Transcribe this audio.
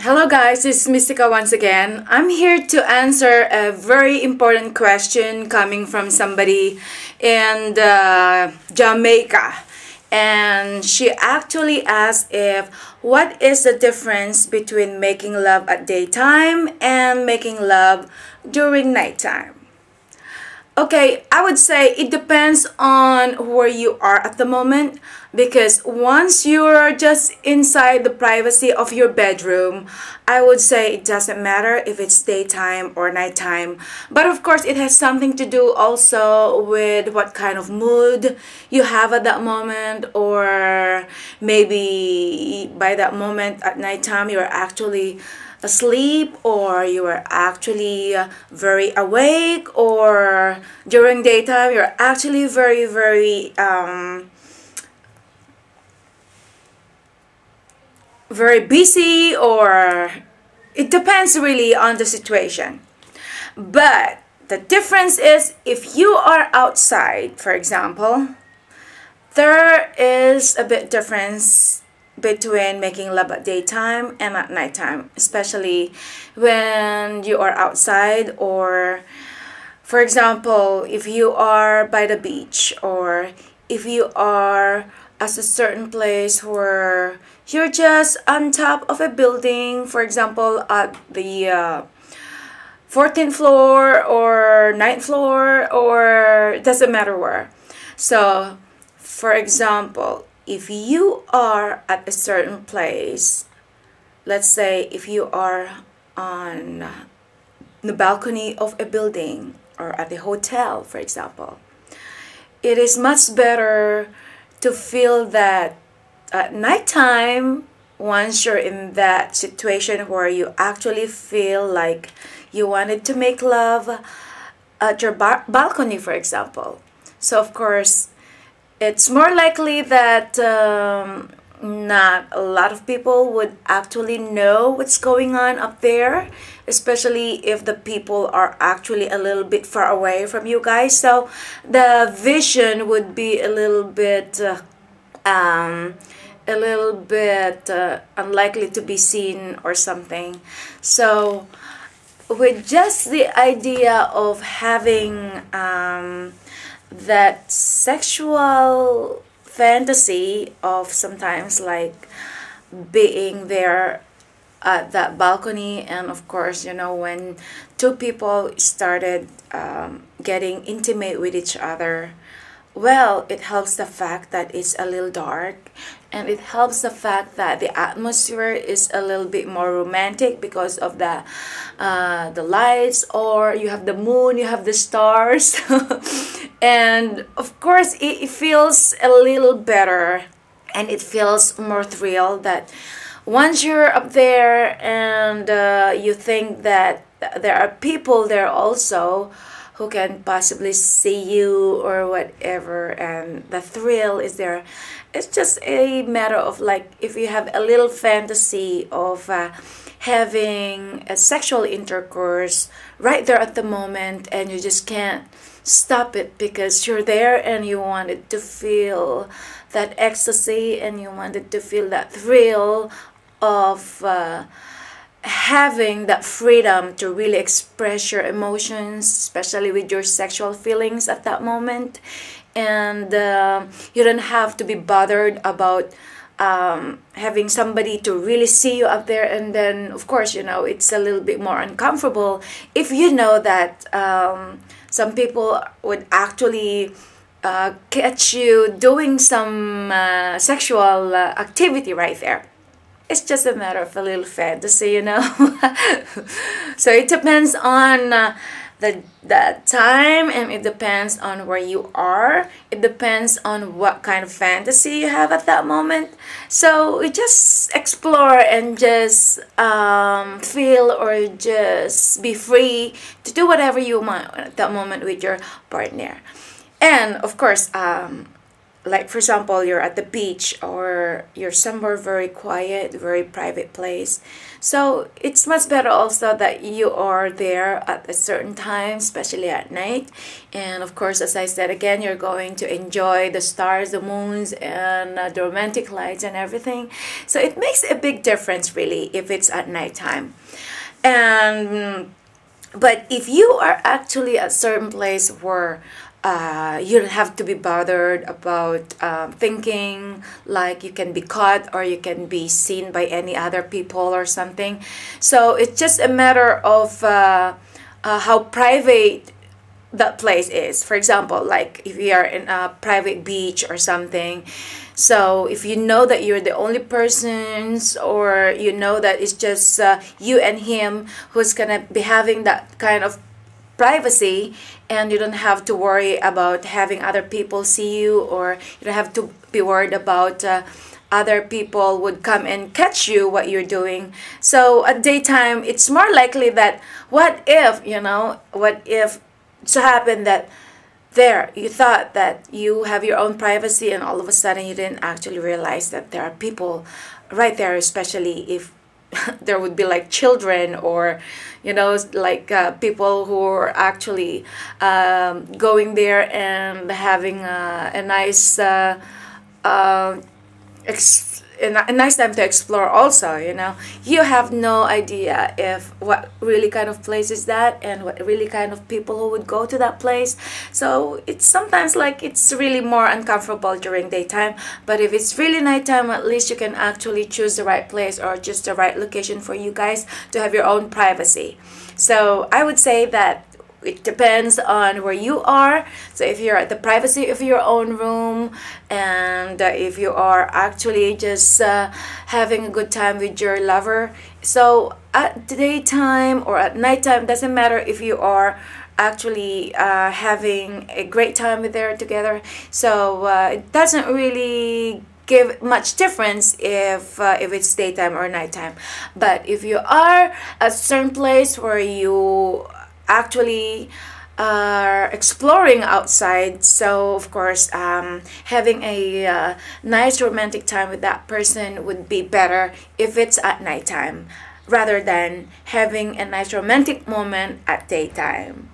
Hello guys, this is Mystica once again. I'm here to answer a very important question coming from somebody in Jamaica. And she actually asked if what is the difference between making love at daytime and making love during nighttime. Okay, I would say it depends on where you are at the moment, because once you're just inside the privacy of your bedroom, I would say it doesn't matter if it's daytime or nighttime. But of course, it has something to do also with what kind of mood you have at that moment, or maybe by that moment at nighttime you're actually asleep, or you are actually very awake, or during daytime you're actually very busy, or it depends really on the situation. But the difference is, if you are outside, for example, there is a bit difference between making love at daytime and at nighttime, especially when you are outside, or for example, if you are by the beach, or if you are at a certain place where you're just on top of a building, for example at the 14th floor or 9th floor, or it doesn't matter where. So for example, if you are at a certain place, let's say if you are on the balcony of a building or at a hotel, for example, it is much better to feel that at nighttime, once you're in that situation where you actually feel like you wanted to make love at your balcony, for example. So of course, it's more likely that not a lot of people would actually know what's going on up there, especially if the people are actually a little bit far away from you guys. So the vision would be a little bit unlikely to be seen or something. So with just the idea of having that sexual fantasy of sometimes like being there at that balcony, and of course, you know, when two people started getting intimate with each other, well, it helps the fact that it's a little dark, and it helps the fact that the atmosphere is a little bit more romantic because of the lights, or you have the moon, you have the stars. And of course, it feels a little better, and it feels more thrill that once you're up there, and you think that there are people there also who can possibly see you or whatever, and the thrill is there. It's just a matter of, like, if you have a little fantasy of having a sexual intercourse right there at the moment, and you just can't stop it because you're there and you wanted to feel that ecstasy, and you wanted to feel that thrill of having that freedom to really express your emotions, especially with your sexual feelings at that moment. And you don't have to be bothered about having somebody to really see you up there. And then of course, you know, it's a little bit more uncomfortable if you know that some people would actually catch you doing some sexual activity right there. It's just a matter of a little fantasy, you know. So it depends on the time, and it depends on where you are. It depends on what kind of fantasy you have at that moment. So we just explore and just feel, or just be free to do whatever you want at that moment with your partner. And of course, like for example, you're at the beach or you're somewhere very quiet, very private place. So it's much better also that you are there at a certain time, especially at night. And of course, as I said again, you're going to enjoy the stars, the moons, and the romantic lights and everything. So it makes a big difference really if it's at nighttime. And but if you are actually at certain place where you don't have to be bothered about thinking like you can be caught or you can be seen by any other people or something. So it's just a matter of how private that place is. For example, like if you are in a private beach or something, so if you know that you're the only persons, or you know that it's just you and him who's gonna be having that kind of privacy, and you don't have to worry about having other people see you, or you don't have to be worried about other people would come and catch you what you're doing. So at daytime it's more likely that what if, what if so happened that there you thought that you have your own privacy, and all of a sudden you didn't actually realize that there are people right there, especially if there would be like children, or like people who are actually going there and having a nice a nice time to explore also. You have no idea if what really kind of place is that, and what really kind of people who would go to that place. So it's sometimes like it's really more uncomfortable during daytime, but if it's really nighttime, at least you can actually choose the right place or just the right location for you guys to have your own privacy. So I would say that it depends on where you are. So if you're at the privacy of your own room, and if you are actually just having a good time with your lover, so at daytime or at nighttime, doesn't matter if you are actually having a great time with there together. So it doesn't really give much difference if it's daytime or nighttime. But if you are at a certain place where you actually are exploring outside, so of course having a nice romantic time with that person would be better if it's at nighttime rather than having a nice romantic moment at daytime.